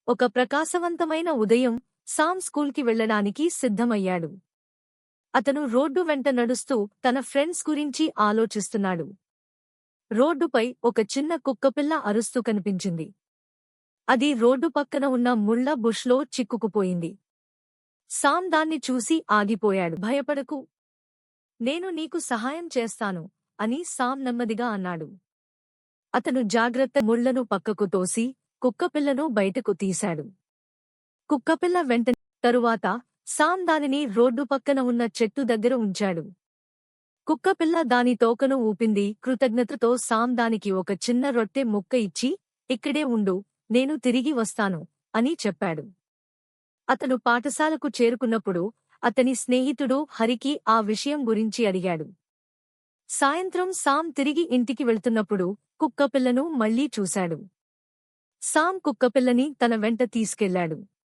ఒక ప్రకాశవంతమైన ఉదయం సామ్ స్కూల్కి వెళ్లడానికి సిద్ధమయ్యాడు. అతను రోడ్డు వెంట నడుస్తూ తన ఫ్రెండ్స్ గురించి ఆలోచిస్తున్నాడు. రోడ్డుపై ఒక చిన్న కుక్కపిల్ల అరుస్తూ కనిపించింది. అది రోడ్డు పక్కన ఉన్న ముళ్ళ బుష్లో చిక్కుకుపోయింది. సామ్ దాన్ని చూసి ఆగిపోయాడు. భయపడకు, నేను నీకు సహాయం చేస్తాను అని సామ్ నెమ్మదిగా అన్నాడు. అతను జాగ్రత్త ముళ్లను పక్కకు తోసి కుక్కపిల్లను బయటకు తీశాడు. కుక్కపిల్ల వెంటనే తరువాత సామ్ దానిని రోడ్డు పక్కన ఉన్న చెట్టు దగ్గర ఉంచాడు. కుక్కపిల్ల దాని తోకను ఊపింది. కృతజ్ఞతతో సామ్ దానికి ఒక చిన్న రొట్టె ముక్క ఇచ్చి, ఇక్కడే ఉండు, నేను తిరిగి వస్తాను అని చెప్పాడు. అతను పాఠశాలకు చేరుకున్నప్పుడు అతని స్నేహితుడు హరికి ఆ విషయం గురించి అడిగాడు. సాయంత్రం సామ్ తిరిగి ఇంటికి వెళ్తున్నప్పుడు కుక్కపిల్లను మళ్లీ చూశాడు. సామ్ కుక్కపిల్లని తన వెంట తీసుకెళ్లాడు.